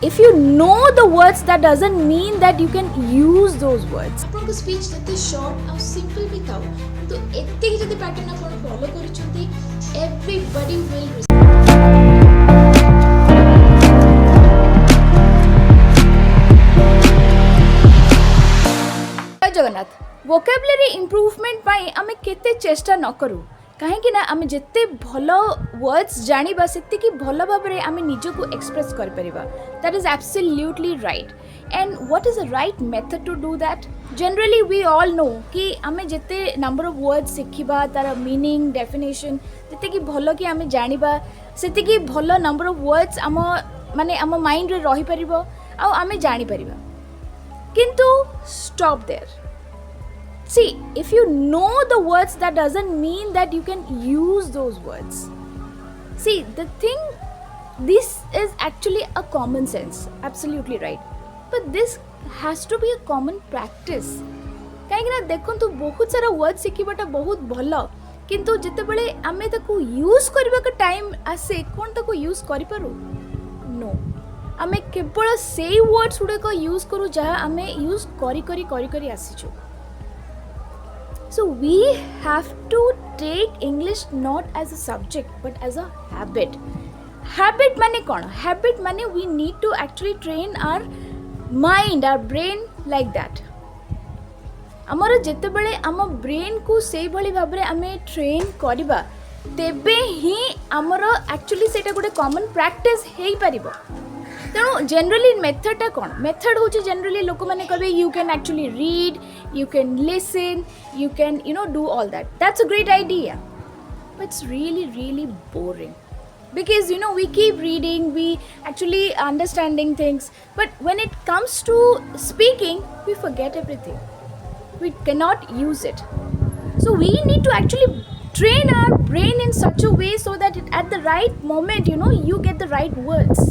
If you know the words, that doesn't mean that you can use those words. आपनको speech जते short और simple भी थाउ तो एते जदि पैटर्न आपण फॉलो करूछंती एवरीबॉडी विल जगन्नाथ वोकाबुलरी इम्प्रूवमेंट पाई आमे केते चेष्टा न करू कहीं ना आमे जिते भल वर्ड्स जानिबा सेतिकी भल भाबरे आमे निजको एक्सप्रेस कर परिबा. That is absolutely right. And what is the right method to do that? Generally we all know कि आमे जिते number of words सिखिबा तार meaning definition जिते कि भल कि आमे जानिबा सेतिकी भल number of words आम माने आम माइंड रे रही परिबो आ आमे जानि परिबा. किंतु stop there. See, if you know the words, that doesn't mean that you can use those words. See, the thing, this is actually a common sense, absolutely right. But this has to be a common practice. कहीं ना देखो तो बहुत सारा word शिखिबाटा बहुत भल किंतु जिते बड़े आमे ताको यूज करबा का टाइम आसे कोन ताको यूज करि पारू नो आमे केवल से वर्ड्स गुडे को यूज करू जहा आमे यूज करी करी करी करी आसीचो. So we have to take English not as a subject but as a habit. Habit माने कौन? Habit माने we need to actually train our mind, our brain like that. आमर जिते बड़े आम ब्रेन को से भली भाबरे आमे ट्रेन करिबा तेबे ही आमर एक्चुअली सेटा गोटे कॉमन प्रैक्टिस हेई परिबो. तेणु जनरली मेथडटा कौन? मेथड हूँ जनरली लोक मैंने कहे you can actually read, you can listen, you can do all that. That's a great idea but it's really boring because we keep reading, we actually understanding things, but when it comes to speaking we forget everything, we cannot use it. So we need to actually train our brain in such a way so that at the right moment you get the right words.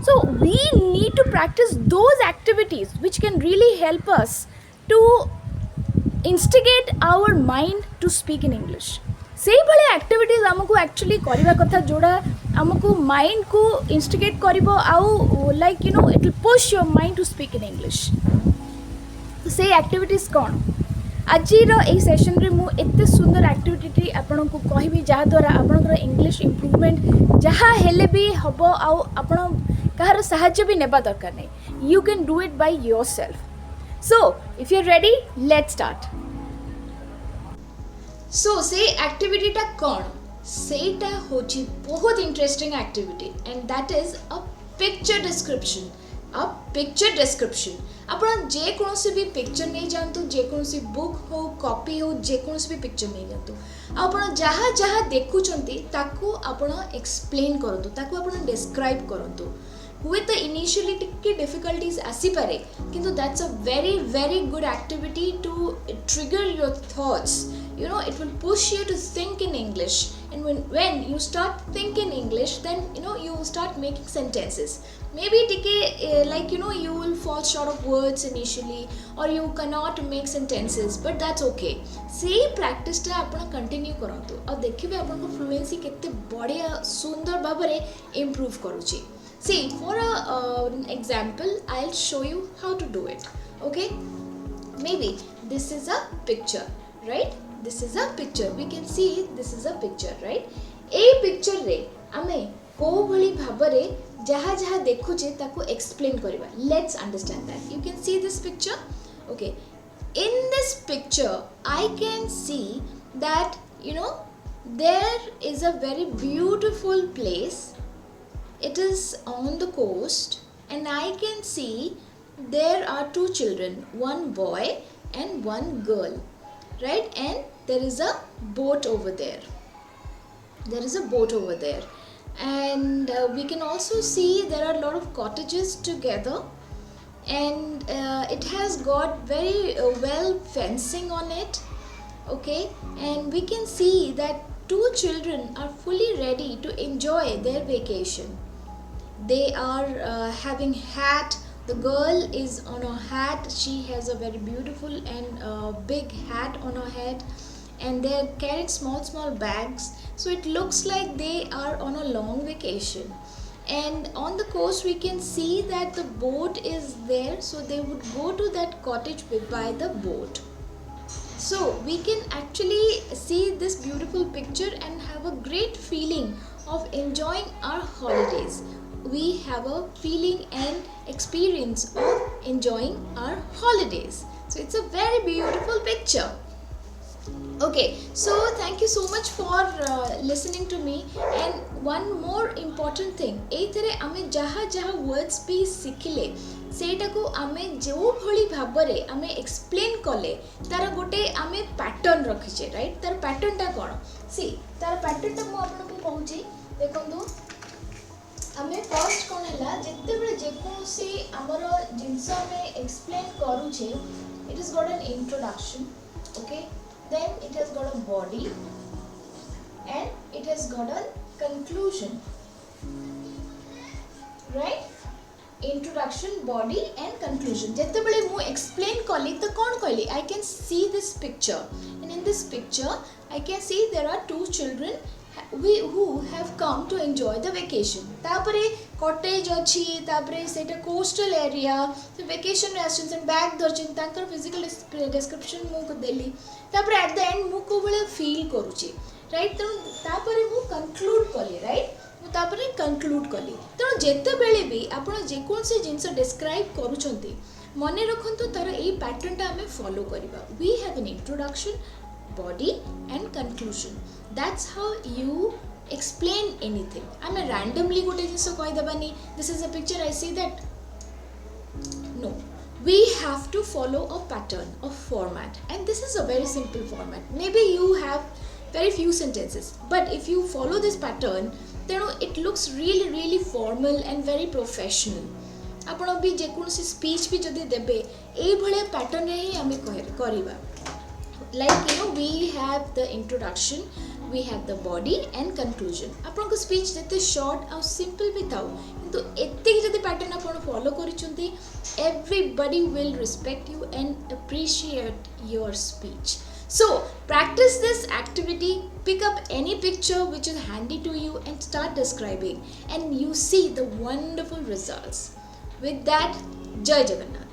So we need to practice those activities which can really help us to instigate our mind to speak in English. से भले activities हमको actually करिबा कथा जोड़ा हमको mind को instigate करिबो आउ like it will push your mind to speak in English. से activities कौन? आजिर ए सेशन रे मु एते सुंदर एक्टिविटी आपन को कहबी जहा द्वारा आपनकर इंग्लिश इम्प्रूवमेंट जहा हेले भी हबो आउ आपन कहार साहाय्य भी नेबा दरकार नै. You can do it by yourself. So if you're ready, let's start. So से एक्टिविटी टा कौन? सेटा होची बहुत interesting activity and that is a picture description. A picture description आपण जे कोनोसी भी पिक्चर नहीं जानतु, जे कोनोसी बुक हो, कॉपी हो, जे कोनोसी भी पिक्चर नहीं जानतु आपण जहा जहा देखुचंती ताको आपण एक्सप्लेन करंतु, ताको आपण डिस्क्राइब करंतु. with the initially टिके difficulties आसी पारे किंतु that's a very good activity to trigger your thoughts. It will push you to think in English, and when you start thinking English, then you will start making sentences. Maybe like you will fall short of words initially, or you cannot make sentences, but that's okay. से practice टा आपण continue करंतु और देखिबे आपण को fluency केते बढ़िया सुंदर भाबरे improve करूची. See, for an example, I'll show you how to do it. Okay? Maybe this is a picture, right? This is a picture. We can see this is a picture, right? A picture रे आमे को भली भाबरे जहा जहा देखुचे ताको explain करिबा. Let's understand that. You can see this picture. Okay. In this picture, I can see that there is a very beautiful place. It is on the coast, and I can see there are two children, one boy and one girl, right? And there is a boat over there. There is a boat over there, and we can also see there are a lot of cottages together, and it has got very well fencing on it. Okay, and we can see that two children are fully ready to enjoy their vacation. They are having hat. The girl is on a hat. She has a very beautiful and big hat on her head, and they are carrying small bags. So it looks like they are on a long vacation. and on the coast we can see that the boat is there, so they would go to that cottage by the boat. So we can actually see this beautiful picture and have a great feeling of enjoying our holidays. We have a feeling and experience of enjoying our holidays. So it's a very beautiful picture. Okay, so thank you so much for listening to me. And one more important thing, एइथरे आमे जहाँ जहाँ words भी सिखिले सेटा को आमे जो भली भाबरे आमे explain कले तार गोटे आमे pattern रखिचे, right? तार pattern टा कोन? See, तार pattern टा मु आपन को कहूची देखंतु आमे फर्स्ट कोन हला जत्ते बळे जे कोनसी हमर जिंस आमे explain करूचे, it has got an introduction, okay? Then it has got a body and it has got a conclusion, right? Introduction, body and conclusion. जेतेबेले मु explain कली तो कौन कहली? I can see this picture, and in this picture I can see there are two children who have come to enjoy the vacation. तापरे cottage अछि, तापरे सेटा coastal area, so vacation restaurants and back दर्जन तांकर physical description मु को देली. तापरे at the end मु को बळे feel करूची, right? तो तापरे मु conclude कली, right? मु तापरे conclude कली. तो जेते बेले भी आपण जे कोन से जिंस describe करूछंती मने रखंतु तार एई pattern टा हमें follow करिबा. We have an introduction, body and conclusion. That's how you explain anything. I'm randomly gote jinso koi dabani, this is a picture, I see that. No, we have to follow a pattern, a format, and this is a very simple format. Maybe you have very few sentences, but if you follow this pattern, then it looks really really formal and very professional. आपण भी जे कोनसी speech भी जदि देबे एई भले pattern रे ही हमें करिबा. Like we have the introduction, we have the body and conclusion. आपन को speech जते short और simple भी थाउ, किंतु एत्ते जदि pattern आपन follow करिचंती, everybody will respect you and appreciate your speech. So practice this activity, pick up any picture which is handy to you and start describing, and you see the wonderful results. With that, Jai Jagannath.